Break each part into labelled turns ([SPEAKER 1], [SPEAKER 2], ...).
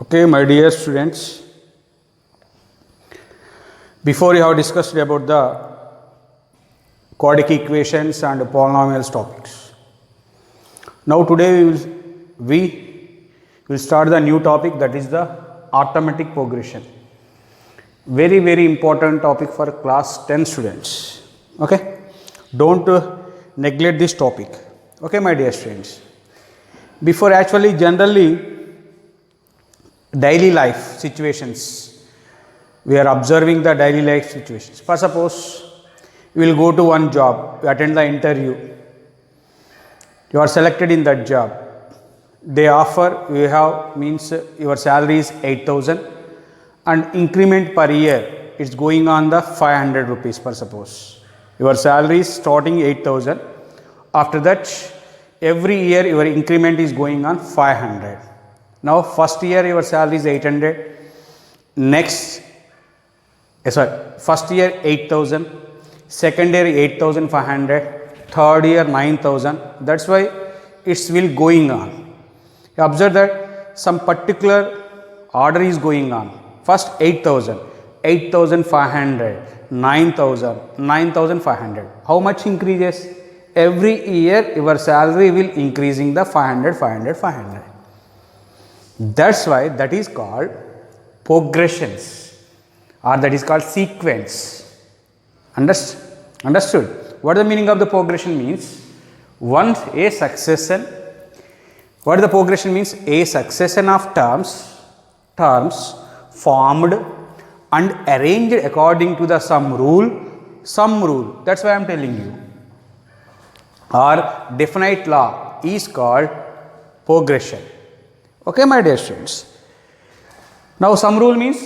[SPEAKER 1] Okay, my dear students, before you have discussed about the quadratic equations and polynomials topics. Now today we will start the new topic, that is the arithmetic progression. Very important topic for class 10 students. Okay, don't neglect this topic. Okay, my dear students. Before actually generally daily life situations, we are observing the daily life situations. For suppose you will go to one job, you attend the interview, you are selected in that job, they offer, you have means your salary is 8,000 and increment per year it's going on the 500 rupees per suppose. Your salary is starting 8,000, after that every year your increment is going on 500. Now first year your salary is 800, first year 8,000, second year 8,500, third year 9,000. That's why it's will going on. You observe that some particular order is going on. First 8,000, 8,500, 9,000, 9,500. How much increases? Every year your salary will increasing the 500, 500, 500. That's why that is called progressions, or that is called sequence. Understood? What the meaning of the progression means? Once a succession, what the progression means? A succession of terms formed and arranged according to the some rule. That's why I am telling you. Or definite law is called progression. Okay, my dear students. Now some rule means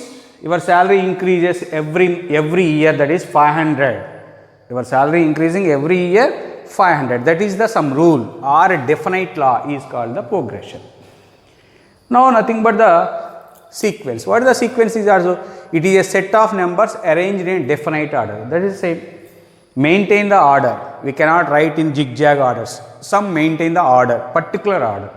[SPEAKER 1] your salary increases every year, that is 500. Your salary increasing every year 500. That is the some rule or a definite law is called the progression. Now nothing but the sequence. What is the sequence is also? It is a set of numbers arranged in definite order. That is the same. Maintain the order. We cannot write in zigzag orders. Some maintain the order, particular order.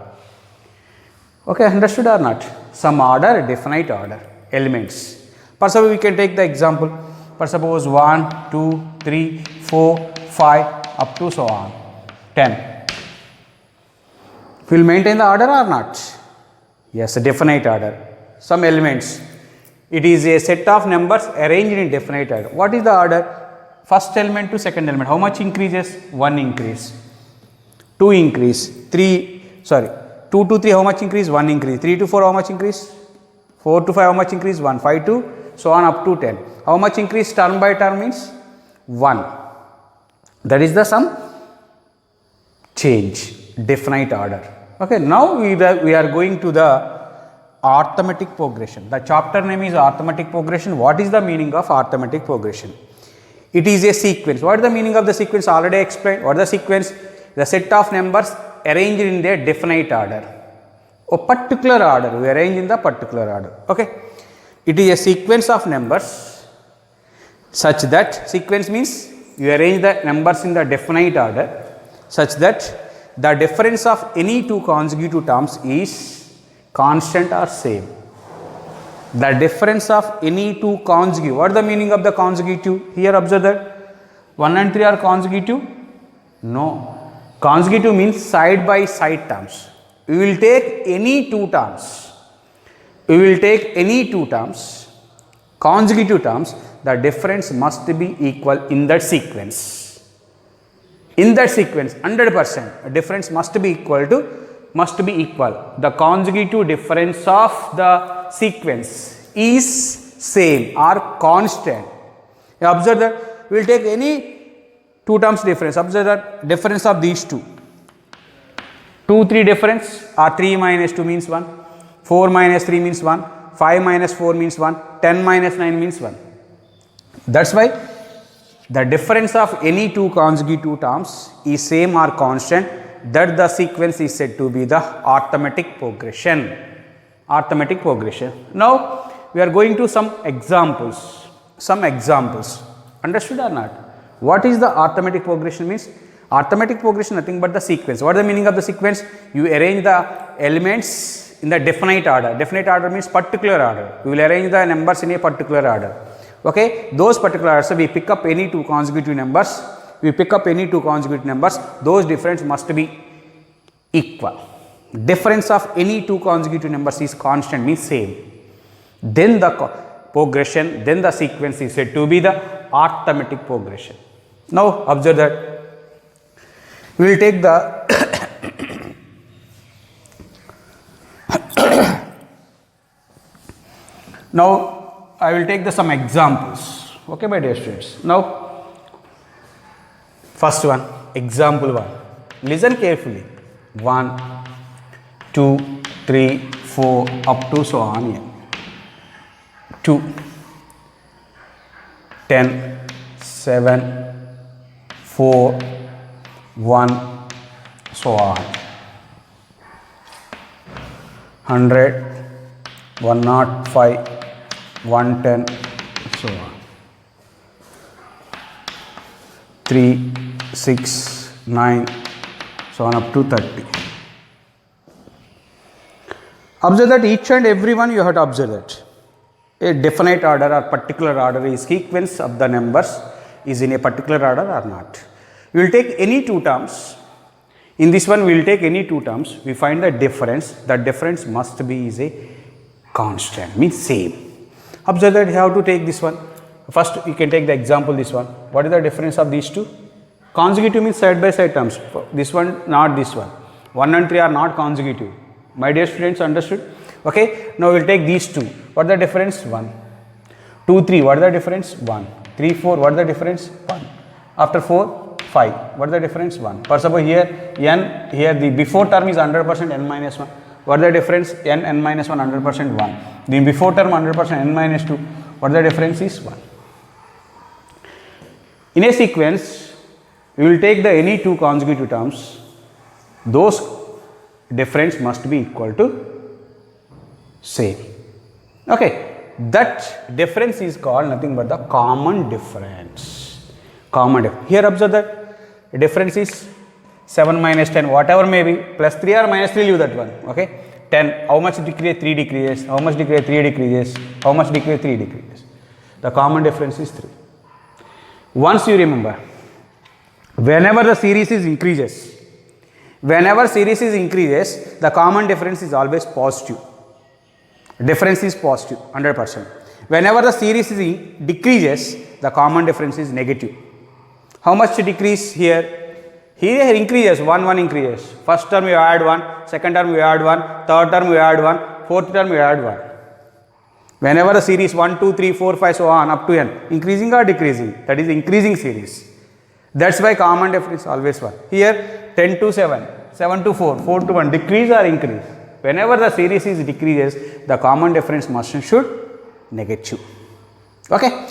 [SPEAKER 1] Okay, understood or not? Some order, definite order, elements. For suppose we can take the example. For suppose 1, 2, 3, 4, 5 up to so on 10. Will maintain the order or not? Yes, a definite order. Some elements. It is a set of numbers arranged in definite order. What is the order? First element to second element. How much increases? 1 increase. 2 increase. 2 to 3 how much increase? 1 increase. 3 to 4 how much increase? 4 to 5 how much increase? 1. 5 to so on up to 10. How much increase term by term means? 1. That is the sum change, definite order. Okay, now we are going to the arithmetic progression. The chapter name is arithmetic progression. What is the meaning of arithmetic progression? It is a sequence. What is the meaning of the sequence? Already explained. What is the sequence? The set of numbers arranged in their definite order. A particular order. We arrange in the particular order. Okay. It is a sequence of numbers such that, sequence means you arrange the numbers in the definite order such that the difference of any two consecutive terms is constant or same. The difference of any two consecutive. What is the meaning of the consecutive? Here observe that 1 and 3 are consecutive? No. Consecutive means side by side terms. We will take any two terms. Consecutive terms, the difference must be equal in that sequence. 100% difference must be equal. The consecutive difference of the sequence is same or constant. You observe that we will take any two terms difference. Observe that difference of these two. 2, 3 difference, or 3 minus 2 means 1, 4 minus 3 means 1, 5 minus 4 means 1, 10 minus 9 means 1. That's why the difference of any two consecutive terms is same or constant. That the sequence is said to be the arithmetic progression. Now we are going to some examples. Understood or not? What is the arithmetic progression means? Arithmetic progression nothing but the sequence. What is the meaning of the sequence? You arrange the elements in the definite order. Definite order means particular order. We will arrange the numbers in a particular order. Okay, those particular orders, so we pick up any two consecutive numbers. Those difference must be equal. Difference of any two consecutive numbers is constant, means same. Then the progression, then the sequence is said to be the arithmetic progression. Now observe that we will take the now I will take some examples. Okay, my dear students. Now first one, example 1. Listen carefully. 1, 2, 3, 4 up to so on here. 2, 10, 7, 4, 1, so on. 100, 105, 110, so on. 3, 6, 9, so on up to 30. Observe that each and every one you have to observe that. A definite order or particular order is sequence of the numbers is in a particular order or not. We will take any two terms. In this one we will take any two terms. We find the difference. The difference must be is a constant, means same. Observe that you have to take this one. First you can take the example this one. What is the difference of these two? Consecutive means side by side terms. This one, not this one. 1 and 3 are not consecutive. My dear students, understood? Okay. Now we will take these two. What is the difference? 1. 2, 3. What is the difference? 1. 3, 4. What is the difference? 1. After 4, 5. What is the difference? 1. For example, here n, here the before term is 100% n minus 1. What is the difference? N minus 1, 100% 1. The before term 100% n minus 2. What is the difference? Is 1. In a sequence, we will take the any two consecutive terms. Those difference must be equal to same. Okay, that difference is called nothing but the common difference. Here observe that difference is 7 minus 10, whatever may be, plus 3 or minus 3, leave that one. Okay, 10, how much decrease? 3 decreases. How much decrease? 3 decreases. How much decrease? 3 decreases. The common difference is 3. Once you remember, whenever the series is increases, the common difference is always positive. Difference is positive, 100%. Whenever the series is decreases, the common difference is negative. How much decrease here? Here increases, 1, 1 increases. First term you add 1, second term you add 1, third term you add 1, fourth term you add 1. Whenever the series 1, 2, 3, 4, 5, so on up to n, increasing or decreasing, that is increasing series. That's why common difference is always 1. Here 10 to 7, 7 to 4, 4 to 1, decrease or increase. Whenever the series is decreases, the common difference should negative. Okay?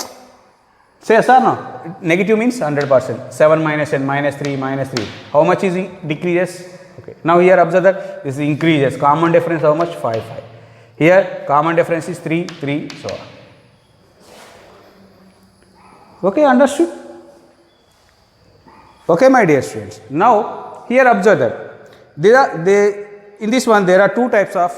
[SPEAKER 1] Say yes or no? Negative means 100%. 7 minus n minus 3 minus 3. How much is decreases? Okay. Now here observe that this is increases. Common difference how much? 5, 5. Here common difference is 3, 3, so on. Okay, understood? Okay, my dear students. Now here observe that in this one there are two types of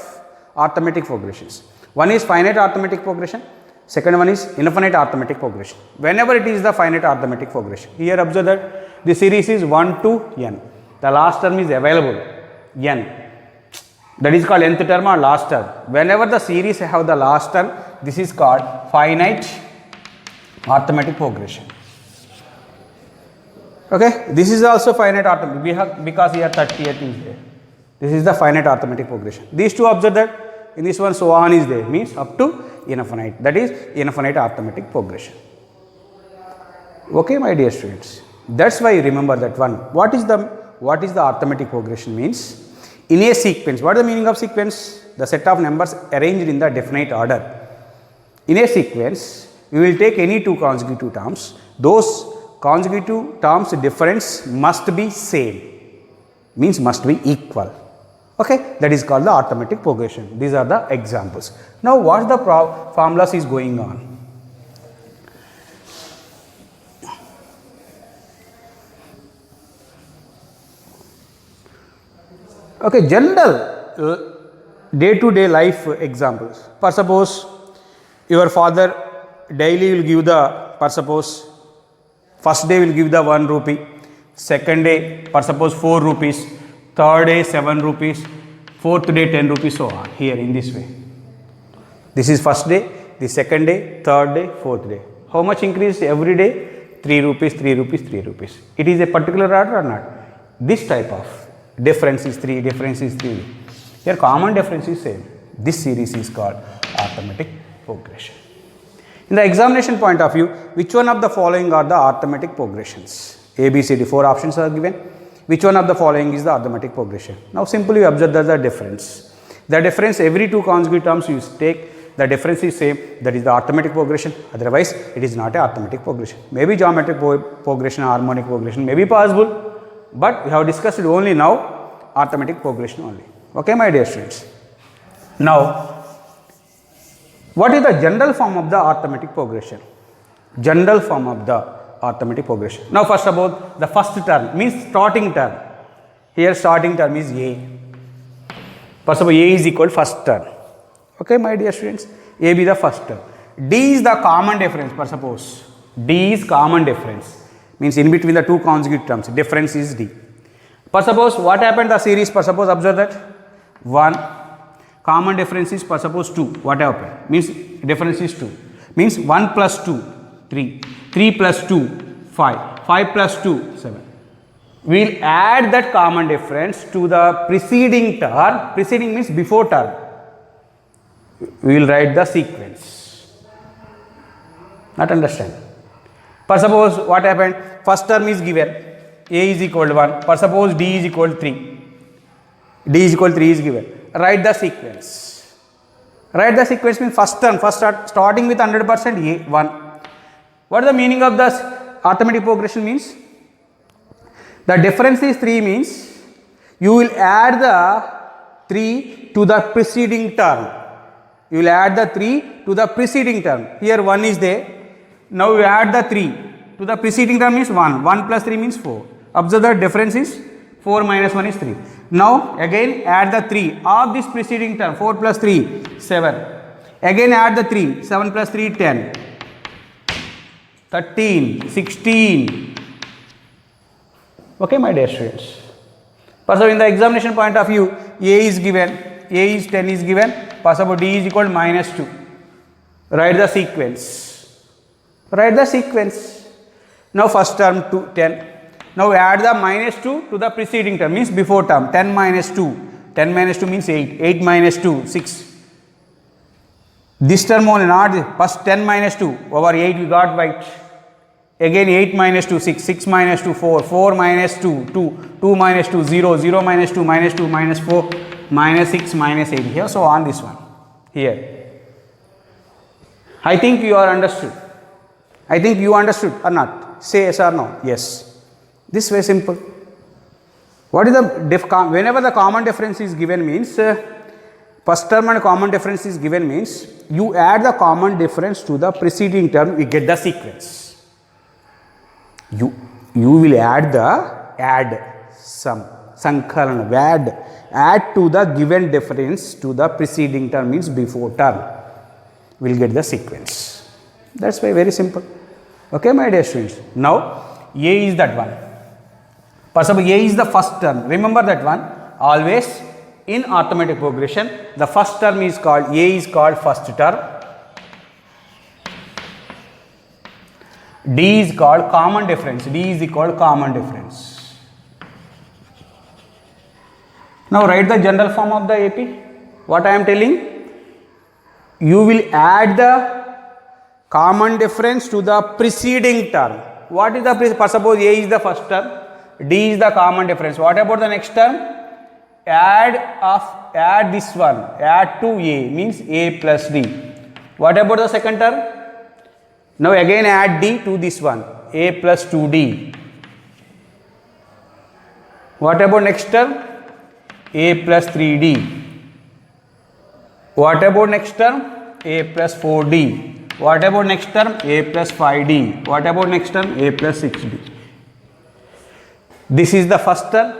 [SPEAKER 1] arithmetic progressions. One is finite arithmetic progression. Second one is infinite arithmetic progression. Whenever it is the finite arithmetic progression, here observe that the series is 1 to n. The last term is available, n. That is called nth term or last term. Whenever the series have the last term, this is called finite arithmetic progression. Okay, this is also finite arithmetic. We have, because here 30th is there. This is the finite arithmetic progression. These two observe that in this one so on is there, means up to infinite, that is infinite arithmetic progression. Okay, my dear students, that's why you remember that one. What is the arithmetic progression means? In a sequence, what is the meaning of sequence? The set of numbers arranged in the definite order. In a sequence, we will take any two consecutive terms. Those consecutive terms difference must be same, means must be equal. Okay, that is called the arithmetic progression. These are the examples. Now, what the formulas is going on? Okay, general day-to-day life examples. For suppose your father daily will give the, for suppose first day will give the 1 rupee, second day for suppose 4 rupees, third day 7 rupees, fourth day 10 rupees, so on, here in this way. This is first day, the second day, third day, fourth day. How much increase every day? 3 rupees, 3 rupees, 3 rupees. It is a particular order or not? This type of difference is 3, difference is 3. Here common difference is same. This series is called arithmetic progression. In the examination point of view, which one of the following are the arithmetic progressions? A, B, C, D, 4 options are given. Which one of the following is the arithmetic progression? Now simply observe the difference. The difference every 2 consecutive terms you take, the difference is same, that is the arithmetic progression, otherwise it is not a arithmetic progression. Maybe geometric progression, harmonic progression may be possible, but we have discussed it only now, arithmetic progression only. Okay, my dear students. Now, what is the general form of the arithmetic progression? General form of the arithmetic progression. Now, first about the first term means starting term. Here starting term is A. First of all, A is equal to first term. Okay, my dear students. A be the first term. D is the common difference. For suppose D is common difference. Means in between the 2 consecutive terms. Difference is D. For suppose what happened the series? For suppose observe that 1. Common difference is for suppose 2. What happened? Means difference is 2. Means 1 plus 2, 3. 3 plus 2, 5. 5 plus 2, 7. We will add that common difference to the preceding term. Preceding means before term. We will write the sequence. Not understand? For suppose what happened? First term is given. A is equal to 1. For suppose D is equal to 3. D is equal to 3 is given. Write the sequence. Write the sequence means first term, starting with 100% A, 1. What is the meaning of the arithmetic progression means? The difference is 3 means you will add the 3 to the preceding term. You will add the 3 to the preceding term. Here 1 is there. Now you add the 3 to the preceding term is 1. 1 plus 3 means 4. Observe the difference is 4 minus 1 is 3. Now again add the 3 of this preceding term. 4 plus 3, 7. Again add the 3. 7 plus 3, 10. 13, 16. Okay, my dear students. So in the examination point of view, A is given. A is 10 is given. Possible D is equal to minus 2. Write the sequence. Write the sequence. Now first term 2, 10. Now add the minus 2 to the preceding term means before term. 10 minus 2. 10 minus 2 means 8. 8 minus 2, 6. This term only, not first 10 minus 2 over 8 we got right. Again 8 minus 2, 6. 6 minus 2, 4. 4 minus 2, 2. 2 minus 2, 0. 0 minus 2, minus 2, minus 4, minus 6, minus 8. Here, so on this one. Here. I think you are understood. I think you understood or not? Say yes or no. Yes. This way simple. What is the whenever the common difference is given means first term and common difference is given means you add the common difference to the preceding term, we get the sequence. You will add some sankalana, add to the given difference to the preceding term means before term. We will get the sequence. That's why very simple. Okay, my dear students. Now A is that one. Possible A is the first term. Remember that one. Always in arithmetic progression, the first term is called A is called first term. D is called common difference. D is equal to common difference. Now write the general form of the AP. What I am telling? You will add the common difference to the preceding term. What is the suppose A is the first term, D is the common difference. What about the next term? Add this one. Add to A means A plus D. What about the second term? Now again add D to this one. A plus 2D. What about next term? A plus 3D. What about next term? A plus 4D. What about next term? A plus 5D. What about next term? A plus 6D. This is the first term.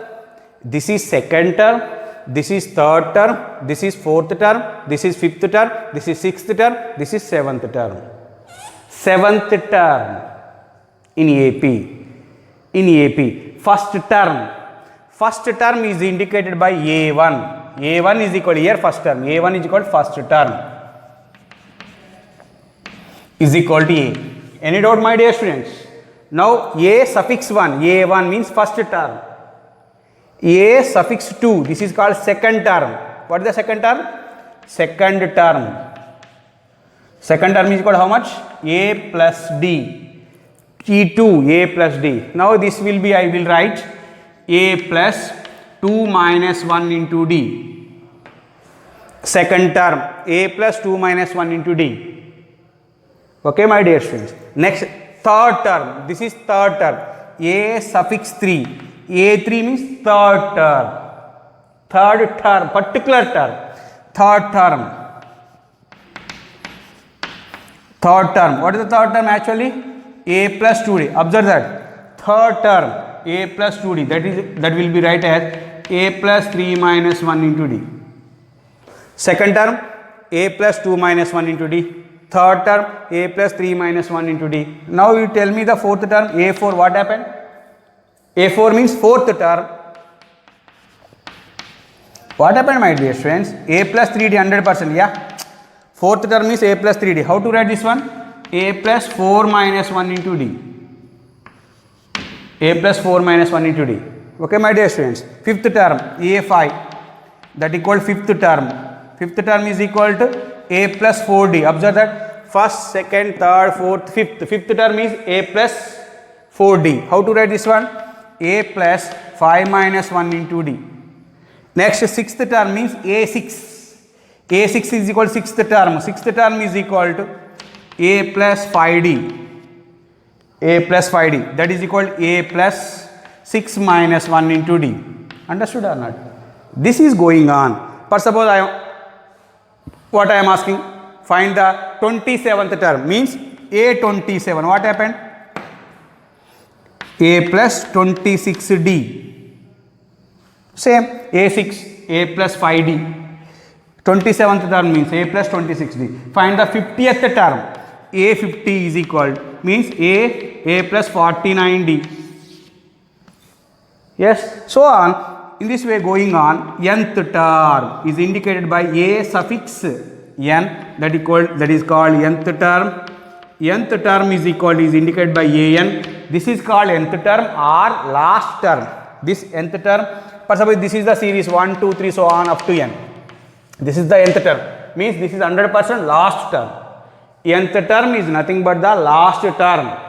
[SPEAKER 1] This is second term. this is third term, this is fourth term, this is fifth term, this is sixth term, this is seventh term. Seventh term in AP. In AP, first term. First term is indicated by A1. A1 is equal here first term. A1 is equal first term. Is equal to A. Any doubt, my dear students? Now A suffix 1. A1 means first term. A suffix 2. This is called second term. What is the second term? Second term. Second term is equal to how much? A plus D. T2 A plus D. Now this will be, I will write A plus 2 minus 1 into D. Second term A plus 2 minus 1 into D. Okay, my dear students. Next, third term. This is third term. A suffix 3. A3 means third term. Third term, particular term. Third term. Third term. What is the third term actually? A plus 2D. Observe that. Third term A plus 2D. That will be right as A plus 3 minus 1 into D. Second term A plus 2 minus 1 into D. Third term A plus 3 minus 1 into D. Now you tell me the fourth term A4. What happened? A4 means fourth term. What happened, my dear students? A plus 3D 100%. Yeah. Fourth term is A plus 3D. How to write this one? A plus 4 minus 1 into D. A plus 4 minus 1 into D. Okay, my dear students. Fifth term A5. That equal fifth term. Fifth term is equal to A plus 4D. Observe that. First, second, third, fourth, fifth. Fifth term is A plus 4D. How to write this one? A plus 5 minus 1 into D. Next, sixth term means A6. A6 is equal to sixth term. Sixth term is equal to A plus 5D. A plus 5D. That is equal to A plus 6 minus 1 into D. Understood or not? This is going on. For suppose what I am asking, find the 27th term. Means A27. What happened? A plus 26D. Same. A6. A plus 5D. 27th term means A plus 26D. Find the 50th term. A50 is equal means A plus 49D. Yes, so on. In this way going on, nth term is indicated by A suffix n, that is called nth term. Nth term is indicated by an. This is called nth term or last term. This nth term, for suppose this is the series 1, 2, 3, so on up to n. This is the nth term, means this is 100% last term. Nth term is nothing but the last term.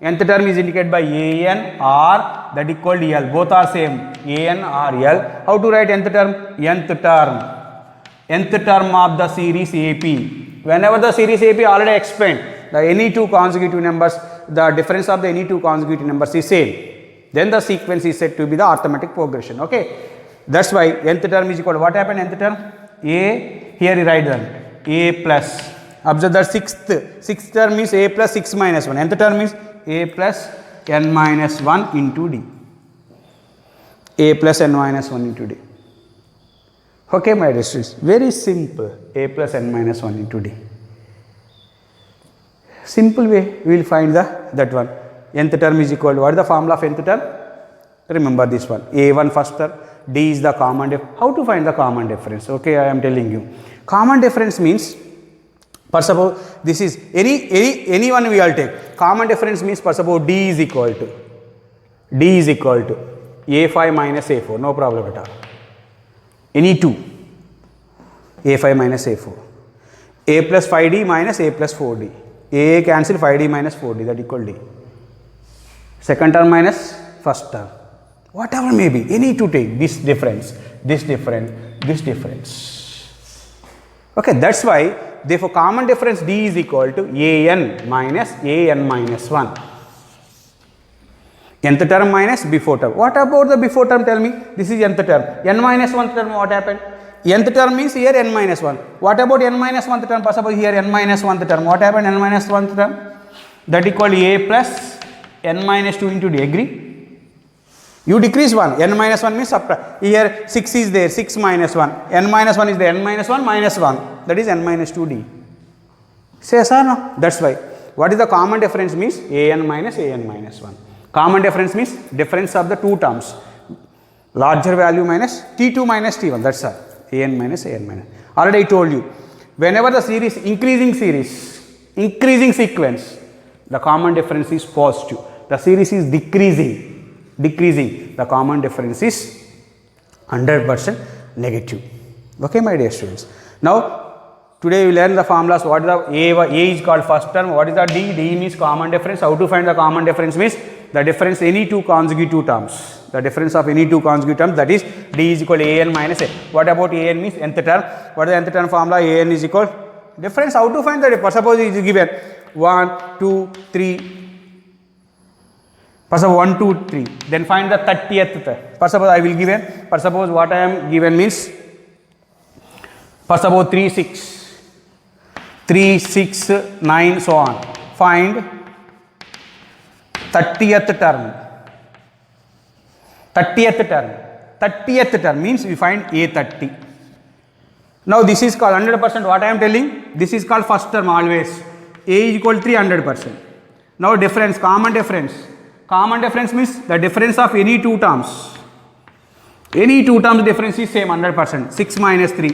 [SPEAKER 1] Nth term is indicated by an or that equal to L. Both are same, an or L. How to write nth term? Nth term. Nth term of the series AP. Whenever the series AP already explained, the any two consecutive numbers, the difference of the any two consecutive numbers is same. Then the sequence is said to be the arithmetic progression. Okay. That's why nth term is equal to what happened? Nth term A, here you write then A plus. Observe that sixth term is A plus 6 minus 1. Nth term is A plus n minus 1 into D. A plus n minus 1 into D. Okay, my dear students, very simple. A plus n minus 1 into D. Simple way we will find that one. Nth term is equal to what is the formula of nth term? Remember this one. A1 first term. D is the common difference. How to find the common difference? Okay, I am telling you. Common difference means, for suppose this is any one we will take. Common difference means, for suppose D is equal to A5 minus A4. No problem at all. Any two. A5 minus A4. A plus 5D minus A plus 4D. A cancel 5D minus 4D, that equal D. Second term minus first term. Whatever may be, any to take this difference, this difference, this difference. Okay, that's why therefore common difference D is equal to an minus 1. Nth term minus before term. What about the before term? Tell me. This is nth term. N minus 1th term, what happened? Nth term means here n minus 1. What about n minus 1th term? Suppose here n minus 1th term. What happened? N minus 1th term? That equal A plus n minus 2 into D. Agree? You decrease 1, n minus 1 means subtract. Here 6 is there, 6 minus 1, n minus 1 is there, n minus 1 minus 1, that is n minus 2d. Say yes or no? That's why. What is the common difference means an minus 1. Common difference means difference of the two terms. Larger value minus t2 minus t1, that's all. An minus. Already I told you, whenever the series, increasing sequence, the common difference is positive. The series is decreasing, the common difference is 100% negative. Okay, my dear students. Now, today we learn the formulas. What is the A is called first term. What is the D? D means common difference. How to find the common difference means the difference any two consecutive terms. The difference of any two consecutive terms, that is D is equal to an minus a. What about an means nth term? What is the nth term formula? An is equal difference. How to find the difference? Suppose it is given 1, 2, 3. First of 1, 2, 3. Then find the 30th term. First suppose I will given. First suppose what I am given means. First suppose 3, 6, 9, so on. Find 30th term. 30th term means we find A30. Now this is called 100%. What I am telling? This is called first term always. A is equal to 300%. Now difference, common difference. Common difference means the difference of any two terms. Any two terms difference is same 100%. 6 minus 3,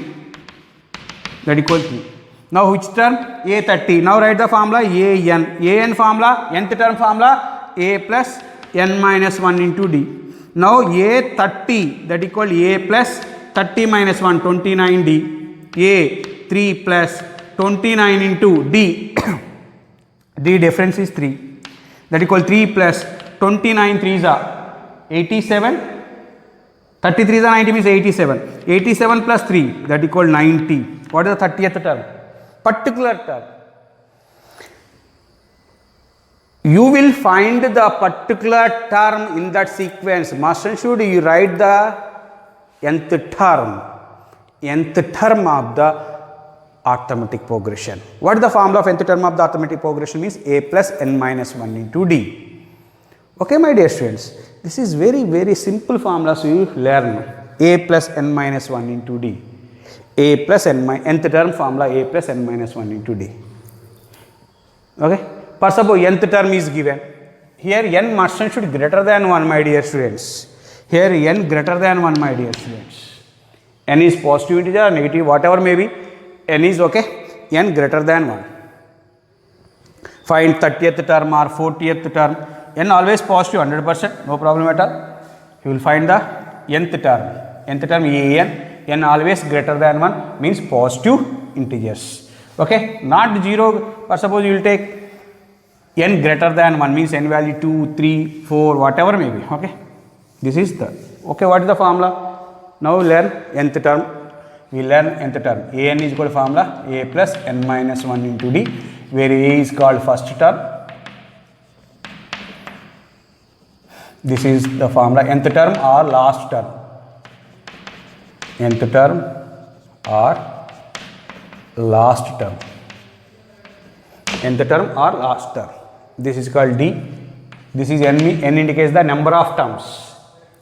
[SPEAKER 1] that equals 3. Now which term? A30. Now write the formula an. An formula, nth term formula a plus n minus 1 into d. Now A30, that equal a plus 30 minus 1, 29d. A3 plus 29 into d. D difference is 3. That equal 3 plus 29 3s are 87. 33 is 90 means 87. 87 plus 3, that equal 90. What is the 30th term? Particular term. You will find the particular term in that sequence. Must and should you write the nth term of the arithmetic progression. What is the formula of nth term of the arithmetic progression means a plus n minus 1 into d. Okay, my dear students, this is very simple formula, so you learn a plus n minus 1 into d. A plus nth term formula a plus n minus 1 into d. Okay, for suppose nth term is given. Here n must and should greater than 1, my dear students. Here n greater than 1, my dear students. N is positive integer or negative, whatever may be. N is okay, n greater than 1. Find 30th term or 40th term. N always positive 100%, no problem at all. You will find the nth term. Nth term n always greater than 1 means positive integers. Okay, not 0. For suppose you will take n greater than 1 means n value 2, 3, 4, whatever may be. Okay, this is the. Okay, what is the formula? Now we learn nth term. We learn nth term. An is equal to formula a plus n minus 1 into d, where a is called first term. This is the formula nth term or last term. Nth term or last term. Nth term or last term. This is called D. This is n indicates the number of terms.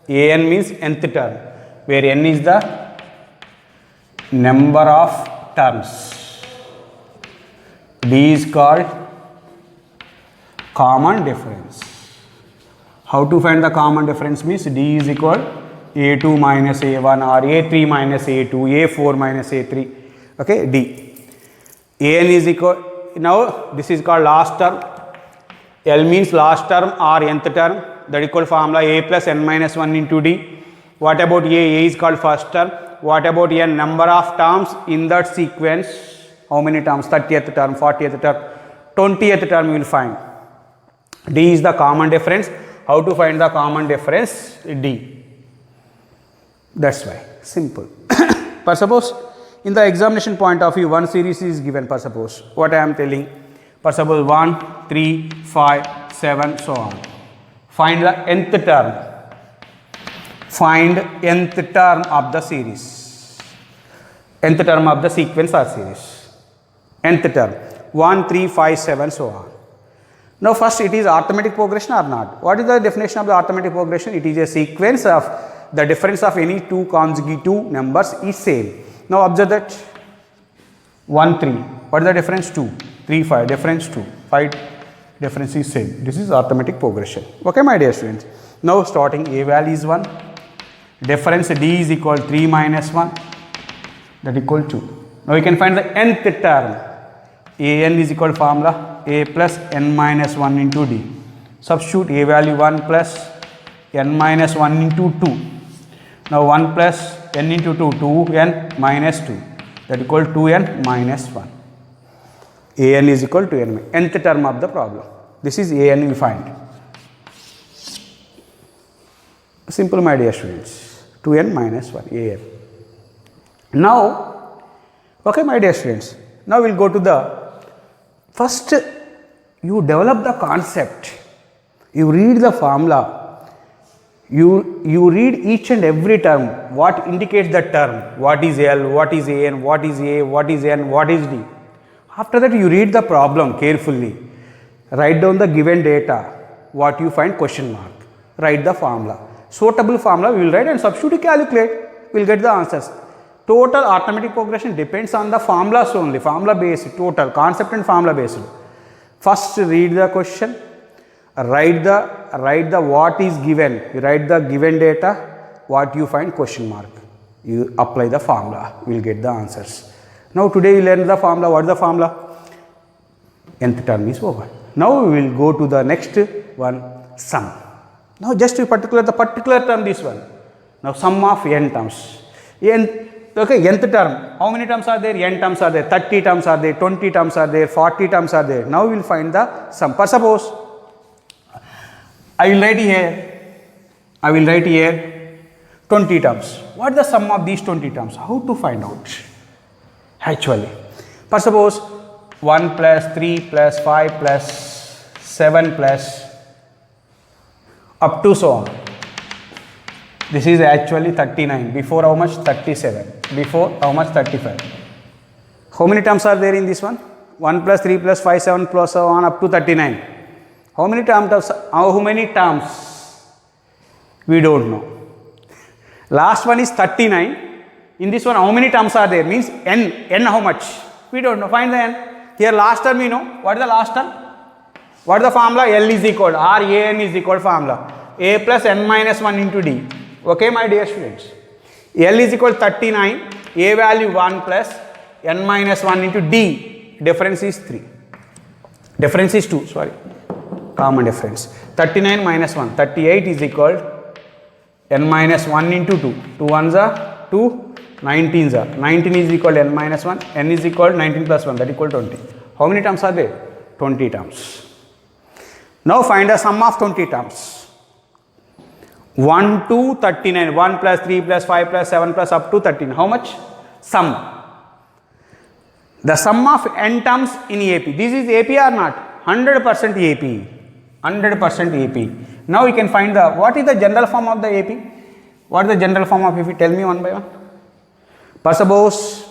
[SPEAKER 1] An means nth term, where n is the number of terms. D is called common difference. How to find the common difference means D is equal A2 minus A1 or A3 minus A2, A4 minus A3. Okay, D. An is equal, now this is called last term. L means last term or nth term, that equal formula A plus n minus 1 into D. What about A? A is called first term. What about n? Number of terms in that sequence. How many terms? 30th term, 40th term, 20th term you will find. D is the common difference. How to find the common difference? D. That's why. Simple. For suppose in the examination point of view, one series is given. For suppose what I am telling. For suppose 1, 3, 5, 7, so on. Find the nth term. Find nth term of the series. Nth term of the sequence or series. Nth term. 1, 3, 5, 7, so on. Now first, it is arithmetic progression or not? What is the definition of the arithmetic progression? It is a sequence of the difference of any two consecutive numbers is same. Now observe that 1 3. What is the difference? 2. 3 5. Difference 2. 5. Difference is same. This is arithmetic progression. Okay, my dear students. Now starting a value is 1. Difference d is equal 3 minus 1. That equal 2. Now you can find the nth term. an is equal formula a plus n minus 1 into d. Substitute a value 1 plus n minus 1 into 2. Now 1 plus n into 2, 2n minus 2. That equal 2n minus 1. an is equal to n, nth term of the problem. This is an we find. Simple, my dear students. 2n minus 1, an. Now, okay, my dear students. Now we will go to the first. You develop the concept. You read the formula. You read each and every term. What indicates the term? What is L? What is an? What is a? What is n? What is d? After that, you read the problem carefully. Write down the given data. What you find? Question mark. Write the formula. Suitable formula we will write and substitute, calculate. We will get the answers. Total arithmetic progression depends on the formulas only. Formula based, total concept and formula based. First, read the question. Write the what is given. You write the given data. What you find? Question mark. You apply the formula. We will get the answers. Now today you learn the formula. What is the formula? Nth term is over. Now we will go to the next one, sum. Now just the particular term, this one. Now sum of n terms. Okay, nth term. How many terms are there? N terms are there. 30 terms are there. 20 terms are there. 40 terms are there. Now we will find the sum. For suppose I will write here 20 terms. What is the sum of these 20 terms? How to find out? Actually, for suppose 1 plus 3 plus 5 plus 7 plus up to so on. This is actually 39. Before how much? 37. Before how much? 35. How many terms are there in this one? 1 plus 3 plus 5, 7 plus so on up to 39. How many terms? How many terms? We don't know. Last one is 39. In this one, how many terms are there? Means n how much? We don't know. Find the n. Here last term we know. What is the last term? What is the formula? L is equal, or an is equal formula. A plus n minus 1 into d. Okay, my dear students. L is equal 39. A value 1 plus n minus 1 into d. Difference is 3. Difference is 2. Sorry. Common difference. 39 minus 1. 38 is equal n minus 1 into 2. 2 ones are 2. 19s are. 19 is equal to n minus 1. N is equal to 19 plus 1. That equal to 20. How many terms are there? 20 terms. Now find the sum of 20 terms. 1 to 39. 1 plus 3 plus 5 plus 7 plus up to 13. How much? Sum. The sum of n terms in AP. This is AP or not? 100% AP. 100% AP. Now you can find the, what is the general form of the AP? What is the general form of AP? Tell me one by one. For suppose,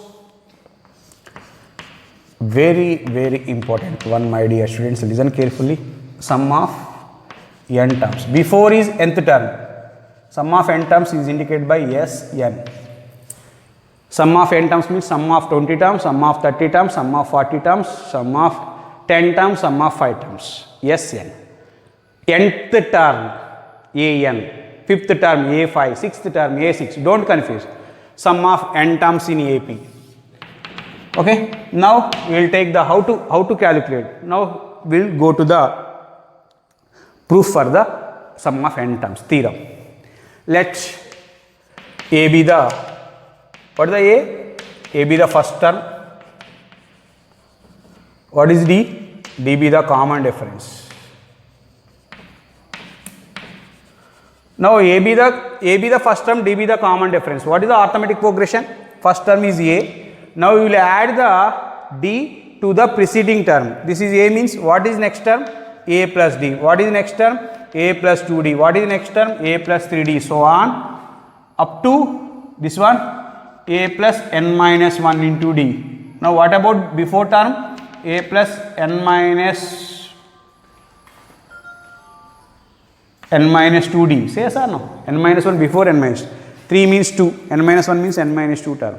[SPEAKER 1] very important one, my dear students, listen carefully. Sum of n terms. Before is nth term. Sum of n terms is indicated by Sn. Sum of n terms means sum of 20 terms, sum of 30 terms, sum of 40 terms, sum of 10 terms, sum of 5 terms. Sn. Nth term An, fifth term A5, sixth term A6. Don't confuse. Sum of n terms in AP. Okay. Now we will take the how to calculate. Now we will go to the proof for the sum of n terms theorem. Let A be the, what is the A? A be the first term. What is D? D be the common difference. Now A be the first term, D be the common difference. What is the arithmetic progression? First term is A. Now we will add the D to the preceding term. This is A means what is next term? A plus D. What is next term? A plus 2D. What is next term? A plus 3D. So on up to this one, A plus n minus 1 into D. Now what about before term? A plus n minus n minus 2d. Say yes or no? N minus 1 before n minus 3 means 2. N minus 1 means n minus 2 term.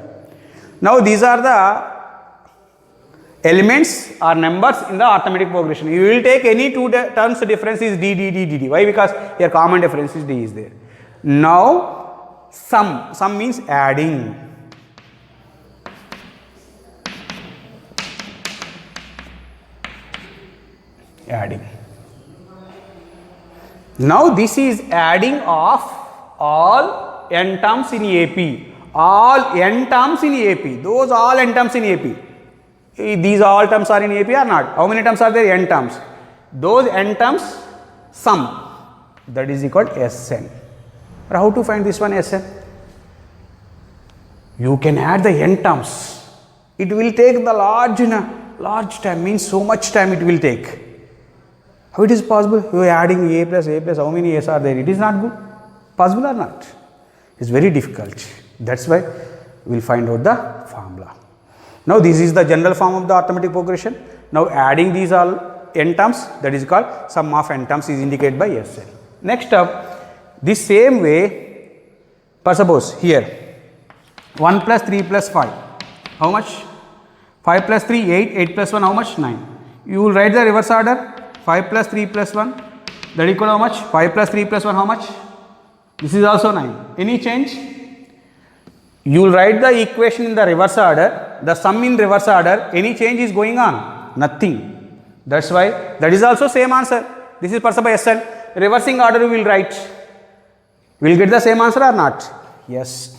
[SPEAKER 1] Now these are the elements or numbers in the arithmetic progression. You will take any two terms difference is d, d, d, d, d. Why? Because your common difference is d is there. Now sum means adding. Now this is adding of all n terms in AP. All n terms in AP. Those all n terms in AP. These all terms are in AP or not? How many terms are there? N terms. Those n terms sum. That is equal to Sn. But how to find this one Sn? You can add the n terms. It will take the large time, means so much time it will take. How it is possible? You are adding a plus, how many a's are there? It is not good. Possible or not? It's very difficult. That's why we will find out the formula. Now this is the general form of the arithmetic progression. Now adding these all n terms, that is called sum of n terms, is indicated by Sn. Next up, this same way, suppose here 1 plus 3 plus 5, how much? 5 plus 3, 8, 8 plus 1, how much? 9. You will write the reverse order, 5 plus 3 plus 1, that equal how much? 5 plus 3 plus 1, how much? This is also 9. Any change? You will write the equation in the reverse order, the sum in reverse order. Any change is going on? Nothing. That's why that is also same answer. This is perceived by Sn. Reversing order we will write. We will get the same answer or not? Yes.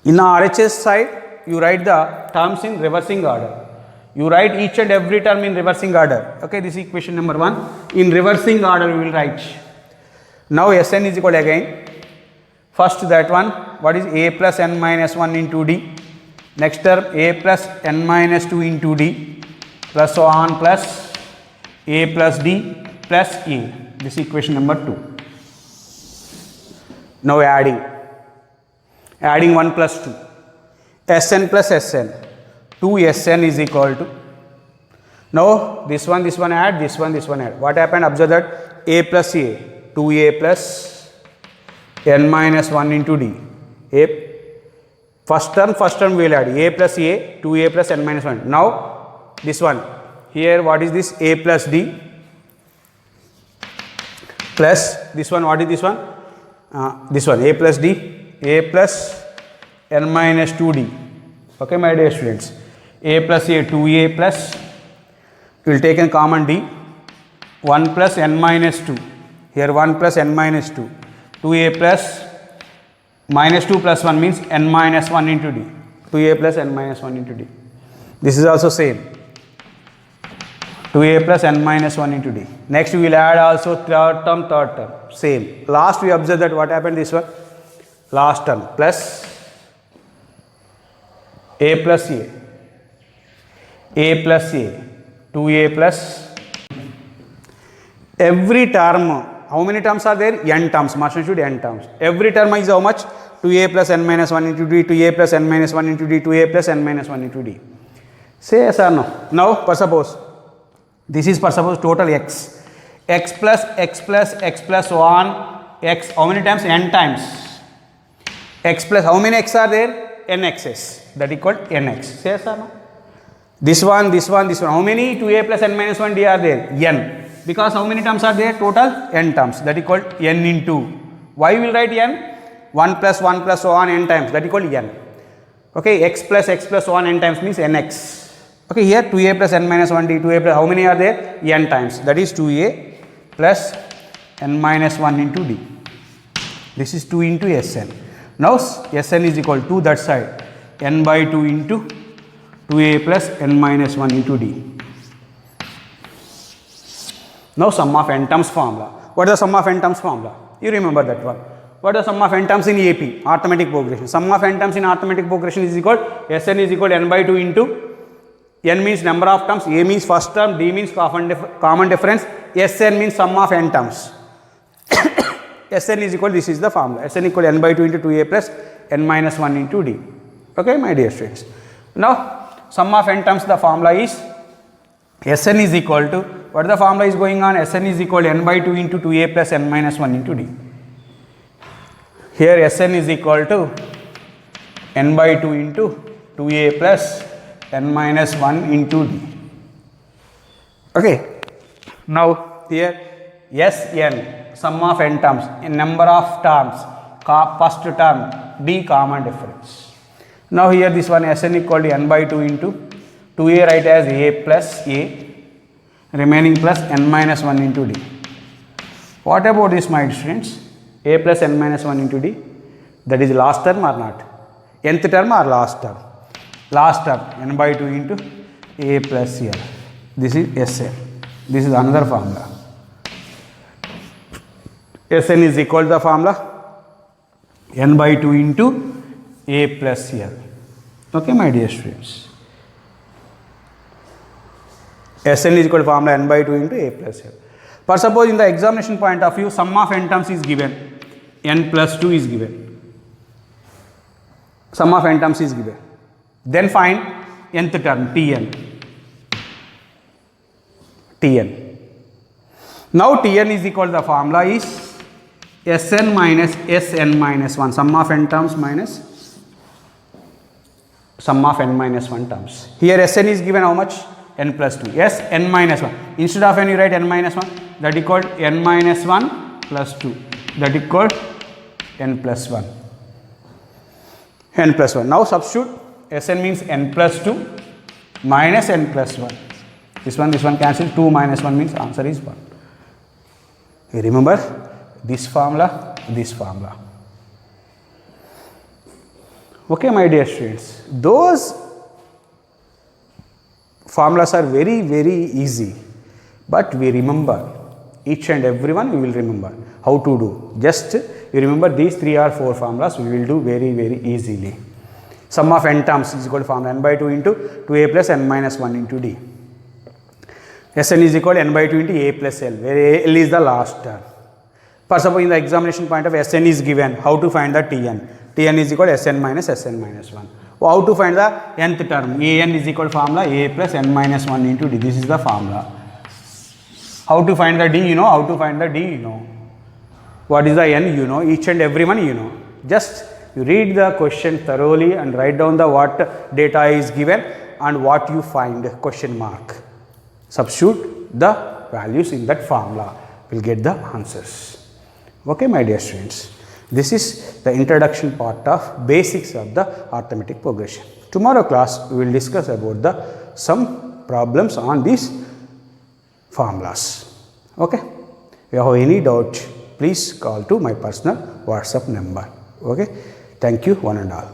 [SPEAKER 1] In the RHS side, you write the terms in reversing order. You write each and every term in reversing order. Okay, this is equation number 1. In reversing order we will write. Now Sn is equal again. First that one, what is a plus n minus 1 into d. Next term a plus n minus 2 into d plus so on plus a plus d plus a. This is equation number 2. Now adding 1 plus 2. Sn plus Sn. 2 Sn is equal to. Now this one add, this one add. What happened? Observe that a plus a, 2a plus n minus 1 into d. First term we will add a plus a, 2a plus n minus 1. Now this one here, what is this? A plus d plus this one, what is this one? This one a plus d, a plus n minus 2d. Okay, my dear students, a plus a, 2a plus, we will take a common d, 1 plus n minus 2. Here 1 plus n minus 2. 2a plus minus 2 plus 1 means n minus 1 into d. 2a plus n minus 1 into d. This is also same. 2a plus n minus 1 into d. Next we will add also third term. Same. Last we observe that what happened this one. Last term plus a plus a plus a, 2a plus. Every term. How many terms are there? N terms. Master should n terms. Every term is how much? 2a plus n minus 1 into d, 2a plus n minus 1 into d, 2a plus n minus 1 into d. Say yes or no? Now, suppose this is suppose total x. X plus 1, x, how many times? N times. X plus, how many x are there? N x's. That equal nx. Say yes or no? This one. How many 2a plus n minus 1 d are there? N. Because how many terms are there? Total n terms. That is called n into. Why we will write n? 1 plus so on n times. That is called n. Okay, x plus so on n times means nx. Okay, here 2a plus n minus 1 d, 2a plus, how many are there? N times. That is 2a plus n minus 1 into d. This is 2 into Sn. Now Sn is equal to that side. N by 2 into 2a plus n minus 1 into d. Now sum of n terms formula. What is the sum of n terms formula? You remember that one. What is the sum of n terms in AP? Arithmetic progression. Sum of n terms in arithmetic progression is equal, Sn is equal to n by 2 into, n means number of terms, a means first term, d means common difference, Sn means sum of n terms. Sn is equal, this is the formula. Sn equal to n by 2 into 2a plus n minus 1 into d. Okay, my dear students. Now, sum of n terms, the formula is Sn is equal to, what the formula is going on? Sn is equal to n by 2 into 2a plus n minus 1 into d. Here Sn is equal to n by 2 into 2a plus n minus 1 into d. Okay. Now here Sn, sum of n terms, in number of terms, first term, d common difference. Now here this one Sn equal to n by 2 into 2a, write as a plus a, remaining plus n minus 1 into d. What about this, my students? A plus n minus 1 into d, that is last term or not? Nth term or last term? Last term, n by 2 into a plus l. This is Sn. This is another formula. Sn is equal to the formula n by 2 into a plus l. Okay, my dear students. Sn is equal to formula n by 2 into a plus l. For suppose in the examination point of view, sum of n terms is given, n plus 2 is given. Sum of n terms is given. Then find nth term, Tn. Now Tn is equal to the formula is Sn minus Sn minus 1, sum of n terms minus sum of n minus 1 terms. Here Sn is given how much? N plus 2. Yes, n minus 1. Instead of n you write n minus 1, that equal n minus 1 plus 2, that equal n plus 1. N plus 1. Now substitute. Sn means n plus 2 minus n plus 1. This one cancel. 2 minus 1 means answer is 1. You remember this formula, this formula. Okay, my dear students. Those formulas are very, very easy. But we remember. Each and every one we will remember how to do. Just you remember these 3 or 4 formulas we will do very, very easily. Sum of n terms is equal to formula n by 2 into 2a plus n minus 1 into d. Sn is equal to n by 2 into a plus l, where l is the last term. For suppose in the examination point of Sn is given, how to find the Tn? Tn is equal to Sn minus 1. How to find the nth term? An is equal to formula a plus n minus 1 into d. This is the formula. How to find the d? You know. How to find the d? You know. What is the n? You know. Each and every one you know. Just you read the question thoroughly and write down the what data is given and what you find, question mark. Substitute the values in that formula, will get the answers. Okay, my dear students. This is the introduction part of basics of the arithmetic progression. Tomorrow class we will discuss about the some problems on these formulas. Okay. If you have any doubt, please call to my personal WhatsApp number. Okay. Thank you one and all.